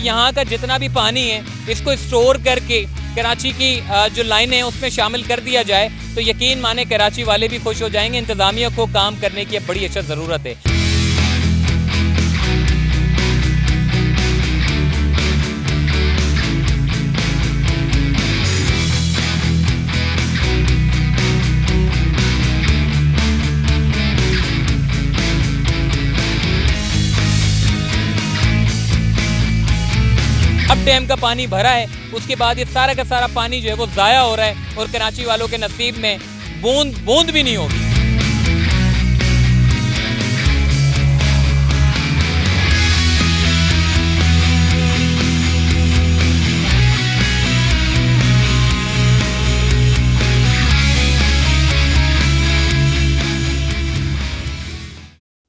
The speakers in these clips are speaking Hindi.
यहाँ का जितना भी पानी है इसको स्टोर करके कराची की जो लाइनें हैं उसमें शामिल कर दिया जाए तो यकीन माने कराची वाले भी खुश हो जाएंगे। इंतज़ामिया को काम करने की अब बड़ी अच्छा ज़रूरत है। अब डैम का पानी भरा है, उसके बाद ये सारा का सारा पानी जो है वो ज़ाया हो रहा है और कराची वालों के नसीब में बूंद बूंद भी नहीं होगी।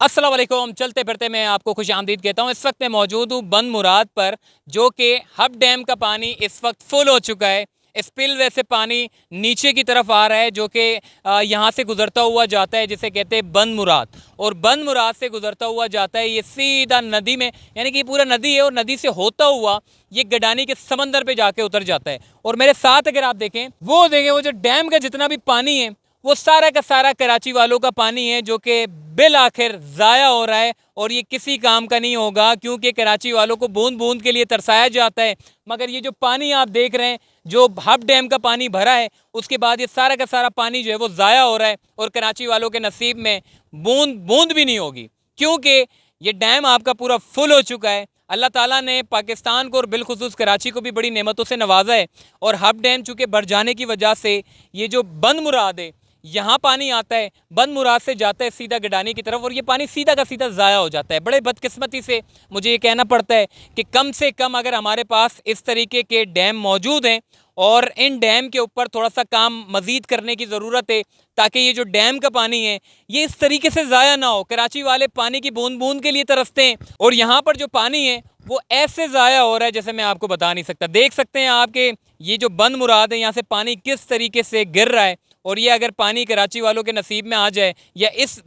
अस्सलाम वालेकुम। चलते फिरते मैं आपको खुश आमदीद कहता हूँ। इस वक्त मैं मौजूद हूँ बंद मुराद पर, जो कि हब डैम का पानी इस वक्त फुल हो चुका है। स्पिलवे से पानी नीचे की तरफ आ रहा है, जो कि यहाँ से गुजरता हुआ जाता है, जिसे कहते हैं बंद मुराद। और बंद मुराद से गुजरता हुआ जाता है ये सीधा नदी में, यानी कि पूरा नदी है और नदी से होता हुआ ये गडानी के समंदर पे जाके उतर जाता है। और मेरे साथ अगर आप देखें वो जो डैम का जितना भी पानी है वो सारा का सारा कराची वालों का पानी है, जो कि बिल आखिर ज़ाया हो रहा है और ये किसी काम का नहीं होगा, क्योंकि कराची वालों को बूंद बूंद के लिए तरसाया जाता है। मगर ये जो पानी आप देख रहे हैं, जो हब डैम का पानी भरा है, उसके बाद ये सारा का सारा पानी जो है वो ज़ाया हो रहा है और कराची वालों के नसीब में बूंद बूंद भी नहीं होगी, क्योंकि ये डैम आपका पूरा फुल हो चुका है। अल्लाह ताला ने पाकिस्तान को और बिलखुसूस कराची को भी बड़ी नेमतों से नवाजा है। और हब डैम चूँकि बढ़ जाने की वजह से ये जो बंद मुराद है, यहाँ पानी आता है, बंद मुराद से जाता है सीधा गडानी की तरफ और ये पानी सीधा का सीधा ज़ाया हो जाता है। बड़े बदकिस्मती से मुझे ये कहना पड़ता है कि कम से कम अगर हमारे पास इस तरीके के डैम मौजूद हैं और इन डैम के ऊपर थोड़ा सा काम मज़ीद करने की ज़रूरत है, ताकि ये जो डैम का पानी है ये इस तरीके से ज़ाया ना हो। कराची वाले पानी की बूंद बूंद के लिए तरसते हैं और यहाँ पर जो पानी है वो ऐसे ज़ाया हो रहा है जैसे मैं आपको बता नहीं सकता। देख सकते हैं आपके ये जो बंद मुराद है, यहाँ से पानी किस तरीके से गिर रहा है। और ये अगर पानी कराची वालों के नसीब में आ जाए, या इस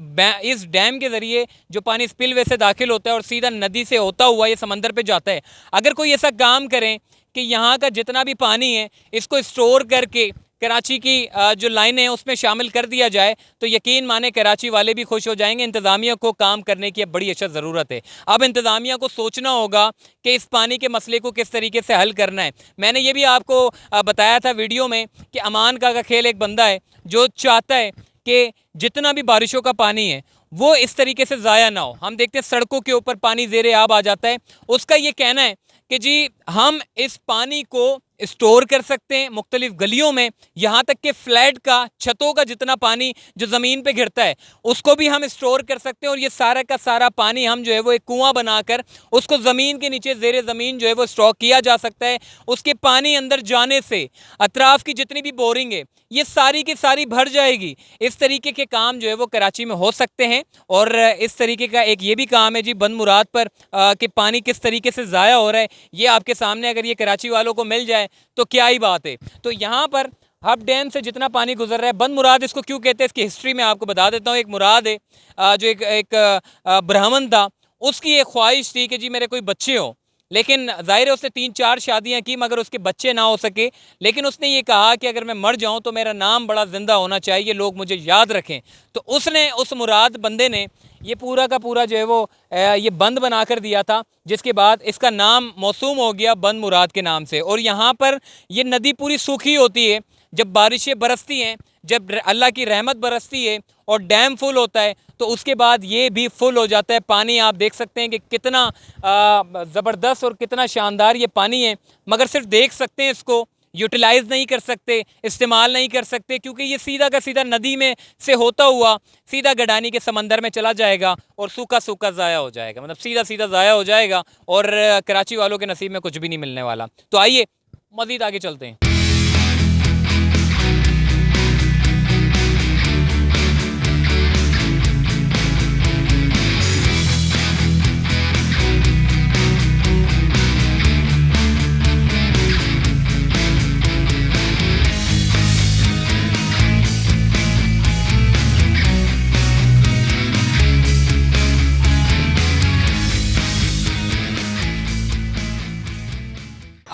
डैम के ज़रिए जो पानी स्पिलवे से दाखिल होता है और सीधा नदी से होता हुआ ये समंदर पे जाता है, अगर कोई ऐसा काम करें कि यहाँ का जितना भी पानी है इसको स्टोर करके कराची की जो लाइनें हैं उसमें शामिल कर दिया जाए तो यकीन माने कराची वाले भी खुश हो जाएंगे। इंतज़ामिया को काम करने की अब बड़ी अच्छा ज़रूरत है। अब इंतज़ामिया को सोचना होगा कि इस पानी के मसले को किस तरीके से हल करना है। मैंने ये भी आपको बताया था वीडियो में कि अमान का खेल एक बंदा है जो चाहता है कि जितना भी बारिशों का पानी है वो इस तरीके से ज़ाया ना हो। हम देखते हैं सड़कों के ऊपर पानी ज़ेरे आब आ जाता है। उसका ये कहना है कि जी हम इस पानी को स्टोर कर सकते हैं मुख्तलिफ गलियों में, यहाँ तक कि फ्लैट का छतों का जितना पानी जो ज़मीन पे गिरता है उसको भी हम स्टोर कर सकते हैं। और ये सारा का सारा पानी हम जो है वो एक कुआं बनाकर उसको ज़मीन के नीचे ज़ेरे ज़मीन जो है वो स्टॉक किया जा सकता है। उसके पानी अंदर जाने से अतराफ़ की जितनी भी बोरिंग है ये सारी की सारी भर जाएगी। इस तरीके के काम जो है वो कराची में हो सकते हैं। और इस तरीके का एक ये भी काम है जी बंद मुराद पर कि पानी किस तरीके से ज़ाया हो रहा है, ये आपके सामने अगर ये कराची वालों को मिल जाए तो क्या ही बात है। तो यहाँ पर हब डैम से जितना पानी गुजर रहा है, बंद मुराद इसको क्यों कहते हैं इसकी हिस्ट्री में आपको बता देता हूँ। एक मुराद है जो एक ब्राह्मण था, उसकी एक ख्वाहिश थी कि जी मेरे कोई बच्चे हों, लेकिन ज़ाहिर है उसने 3-4 शादियां की मगर उसके बच्चे ना हो सके। लेकिन उसने ये कहा कि अगर मैं मर जाऊं तो मेरा नाम बड़ा ज़िंदा होना चाहिए, लोग मुझे याद रखें। तो उसने उस मुराद बंदे ने ये पूरा का पूरा जो है वो ये बंद बना कर दिया था, जिसके बाद इसका नाम मौसूम हो गया बंद मुराद के नाम से। और यहाँ पर ये नदी पूरी सूखी होती है जब बारिशें बरसती हैं, जब अल्लाह की रहमत बरसती है और डैम फुल होता है तो उसके बाद ये भी फुल हो जाता है। पानी आप देख सकते हैं कि कितना ज़बरदस्त और कितना शानदार ये पानी है, मगर सिर्फ देख सकते हैं, इसको यूटिलाइज़ नहीं कर सकते, इस्तेमाल नहीं कर सकते, क्योंकि ये सीधा का सीधा नदी में से होता हुआ सीधा गडानी के समंदर में चला जाएगा और सूखा सूखा ज़ाया हो जाएगा, मतलब सीधा सीधा ज़ाया हो जाएगा और कराची वालों के नसीब में कुछ भी नहीं मिलने वाला। तो आइए मज़ीद आगे चलते हैं।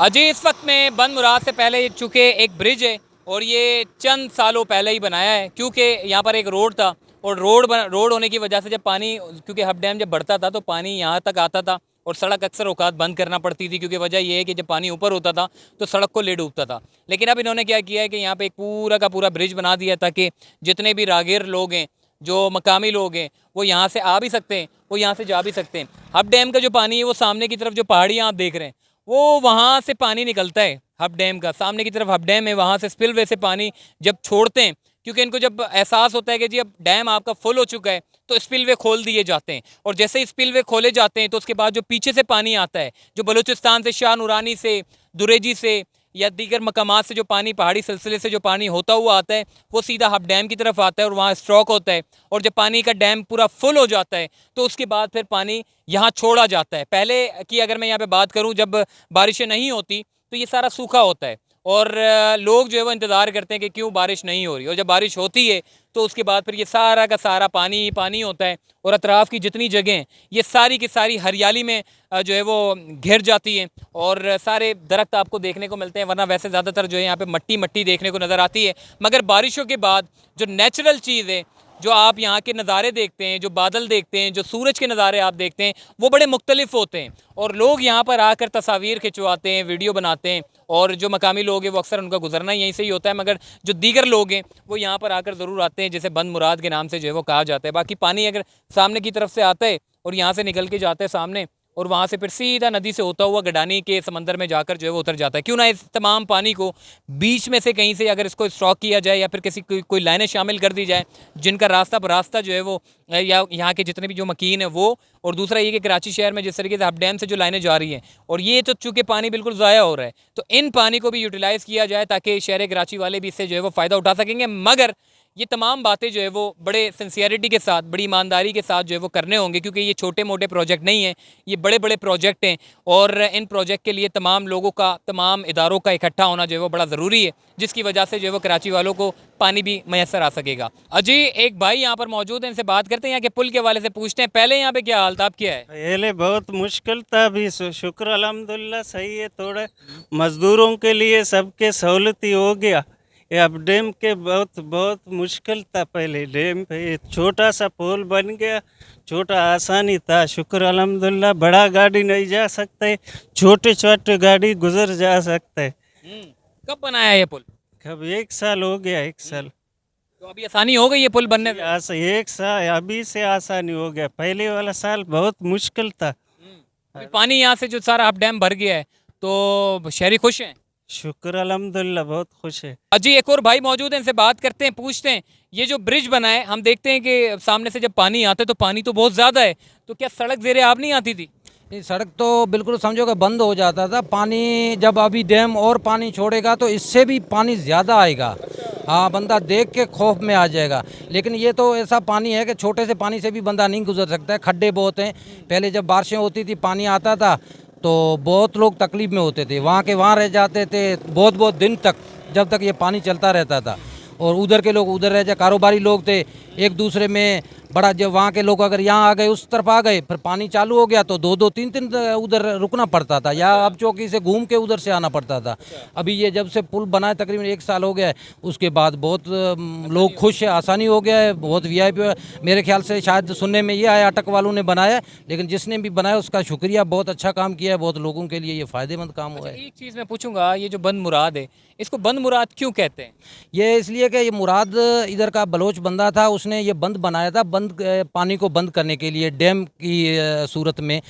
अजी इस वक्त में बंद मुराद से पहले चूँकि एक ब्रिज है और ये चंद सालों पहले ही बनाया है, क्योंकि यहाँ पर एक रोड था और रोड होने की वजह से जब पानी, क्योंकि हब डैम जब बढ़ता था तो पानी यहाँ तक आता था और सड़क अक्सर औकात बंद करना पड़ती थी, क्योंकि वजह यह है कि जब पानी ऊपर होता था तो सड़क को ले डूबता था। लेकिन अब इन्होंने क्या किया है कि यहाँ पे एक पूरा का पूरा ब्रिज बना दिया ताकि जितने भी रागीर लोग हैं, जो मकामी लोग हैं, वो यहाँ से आ भी सकते हैं, वो यहाँ से जा भी सकते हैं। हब डैम का जो पानी है वो सामने की तरफ जो पहाड़ियाँ आप देख रहे हैं वो वहाँ से पानी निकलता है। हब डैम का सामने की तरफ हब डैम है, वहाँ से स्पिलवे से पानी जब छोड़ते हैं, क्योंकि इनको जब एहसास होता है कि जी अब डैम आपका फुल हो चुका है तो स्पिलवे खोल दिए जाते हैं। और जैसे ही स्पिलवे खोले जाते हैं तो उसके बाद जो पीछे से पानी आता है, जो बलूचिस्तान से, शाह नूरानी से, दुरेजी से या दीगर मकामात से जो पानी, पहाड़ी सिलसिले से जो पानी होता हुआ आता है, वो सीधा हब डैम की तरफ आता है और वहाँ स्ट्रोक होता है। और जब पानी का डैम पूरा फुल हो जाता है तो उसके बाद फिर पानी यहाँ छोड़ा जाता है। पहले की अगर मैं यहाँ पे बात करूँ, जब बारिशें नहीं होती तो ये सारा सूखा होता है और लोग जो है वो इंतज़ार करते हैं कि क्यों बारिश नहीं हो रही, और जब बारिश होती है तो उसके बाद फिर ये सारा का सारा पानी ही पानी होता है और अतराफ़ की जितनी जगह हैं ये सारी की सारी हरियाली में जो है वो घिर जाती है और सारे दरख्त आपको देखने को मिलते हैं, वरना वैसे ज़्यादातर जो है यहाँ पे मट्टी मट्टी देखने को नज़र आती है। मगर बारिशों के बाद जो नेचुरल चीज़ है, जो आप यहाँ के नज़ारे देखते हैं, जो बादल देखते हैं, जो सूरज के नज़ारे आप देखते हैं, वो बड़े मुख्तलिफ होते हैं और लोग यहाँ पर आकर तस्वीर खिंचवाते हैं, वीडियो बनाते हैं। और जो मकामी लोग हैं वो अक्सर उनका गुजरना यहीं से ही होता है, मगर जो दीगर लोग हैं वो यहाँ पर आकर ज़रूर आते हैं, जैसे बंद मुराद के नाम से जो है वो कहा जाता है। बाकी पानी अगर सामने की तरफ से आता है और यहाँ से निकल के जाता है सामने, और वहाँ से फिर सीधा नदी से होता हुआ गडानी के समंदर में जाकर जो है वो उतर जाता है। क्यों ना इस तमाम पानी को बीच में से कहीं से अगर इसको स्टॉक किया जाए या फिर किसी कोई लाइनें शामिल कर दी जाए जिनका रास्ता जो है वो, या यहाँ के जितने भी जो मकीन है वो, और दूसरा ये कि कराची शहर में जिस तरीके से हब डैम से जो लाइनें जा रही हैं और ये तो चूँकि पानी बिल्कुल ज़ाया हो रहा है, तो इन पानी को भी यूटिलाइज़ किया जाए ताकि शहर कराची वाले भी इससे जो है वो फ़ायदा उठा सकेंगे। मगर ये तमाम बातें जो है वो बड़े सिंसियरिटी के साथ, बड़ी ईमानदारी के साथ जो है वो करने होंगे, क्योंकि ये छोटे मोटे प्रोजेक्ट नहीं हैं, ये बड़े बड़े प्रोजेक्ट हैं और इन प्रोजेक्ट के लिए तमाम लोगों का, तमाम इदारों का इकट्ठा होना जो है वो बड़ा ज़रूरी है, जिसकी वजह से जो है वो कराची वालों को पानी भी मैसर आ सकेगा। अजी एक भाई यहाँ पर मौजूद है, इनसे बात करते हैं, यहाँ के पुल के हवाले से पूछते हैं। पहले यहाँ पे क्या हाल था, अब क्या है? पहले बहुत मुश्किल था, अभी शुक्र अल्हम्दुलिल्लाह सही है। थोड़े मज़दूरों के लिए सबके सहूलती हो गया। ये अब डैम के बहुत बहुत मुश्किल था। पहले डैम पे छोटा सा पुल बन गया, छोटा आसानी था। शुक्र अल्हम्दुलिल्लाह, बड़ा गाड़ी नहीं जा सकते, छोटे छोटे गाड़ी गुजर जा सकते। कब बनाया ये पुल? कब 1 साल हो गया, 1 साल। तो अभी आसानी हो गई ये पुल बनने में? 1 साल अभी से आसानी हो गया, पहले वाला साल बहुत मुश्किल था। अभी पानी यहाँ से जो सारा हब डैम भर गया है तो शहरी खुश हैं? शुक्र अल्हम्दुलिल्लाह, बहुत खुश है। अजी एक और भाई मौजूद हैं, इनसे बात करते हैं, पूछते हैं। ये जो ब्रिज बना है, हम देखते हैं कि सामने से जब पानी आता है तो पानी तो बहुत ज़्यादा है, तो क्या सड़क ज़ेरे आब नहीं आती थी? ये सड़क तो बिल्कुल समझो कि बंद हो जाता था पानी। जब अभी डैम और पानी छोड़ेगा तो इससे भी पानी ज़्यादा आएगा। हाँ, बंदा देख के खौफ में आ जाएगा। लेकिन ये तो ऐसा पानी है कि छोटे से पानी से भी बंदा नहीं गुजर सकता है, खड्डे बहुत हैं। पहले जब बारिशें होती थी, पानी आता था तो बहुत लोग तकलीफ़ में होते थे, वहाँ के वहाँ रह जाते थे बहुत बहुत दिन तक, जब तक ये पानी चलता रहता था। और उधर के लोग उधर रह जाए, कारोबारी लोग थे, एक दूसरे में बड़ा, जब वहाँ के लोग अगर यहाँ आ गए, उस तरफ आ गए, फिर पानी चालू हो गया तो 2-2 3-3 उधर रुकना पड़ता था, या अब चौकी से घूम के उधर से आना पड़ता था। अभी ये जब से पुल बना है तकरीबन 1 साल हो गया है, उसके बाद बहुत लोग खुश है, आसानी हो गया है, बहुत वीआईपी। मेरे ख्याल से शायद सुनने में ये आया अटक वालों ने बनाया, लेकिन जिसने भी बनाया उसका शुक्रिया, बहुत अच्छा काम किया है, बहुत लोगों के लिए ये फ़ायदेमंद काम हुआ है। एक चीज़ मैं पूछूंगा, ये जो बंद मुराद है, इसको बंद मुराद क्यों कहते हैं? ये इसलिए कि ये मुराद इधर का बलोच बंदा था, उसने ये बंद बनाया था, पानी को बंद करने के लिए, डैम की सूरत में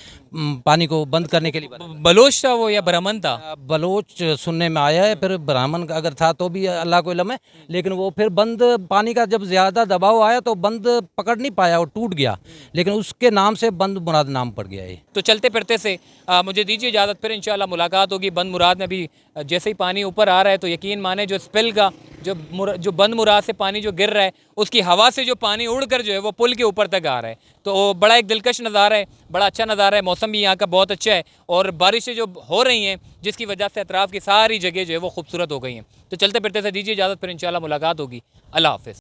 पानी को बंद करने के लिए बलोच था वो या ब्राह्मण था? बलोच सुनने में आया है, फिर ब्राह्मण का अगर था तो भी अल्लाह को इल्म है। लेकिन वो फिर बंद, पानी का जब ज़्यादा दबाव आया तो बंद पकड़ नहीं पाया और टूट गया, लेकिन उसके नाम से बंद मुराद नाम पड़ गया है। तो चलते फिरते से मुझे दीजिए इजाज़त, फिर इंशाल्लाह मुलाकात होगी। बंद मुराद में भी जैसे ही पानी ऊपर आ रहा है तो यकीन माने जो स्पिल का जो बंद मुराद से पानी जो गिर रहा है, उसकी हवा से जो पानी उड़कर जो है वो पुल के ऊपर तक आ रहा है, तो बड़ा एक दिलकश नज़ारा है, बड़ा अच्छा नज़ारा है। मौसम भी यहाँ का बहुत अच्छा है और बारिशें जो हो रही हैं जिसकी वजह से अतराफ़ की सारी जगह जो है वो खूबसूरत हो गई हैं। तो चलते फिरते से दीजिए इजाज़त, फिर इंशाल्लाह मुलाकात होगी। अल्लाह हाफ़िज़।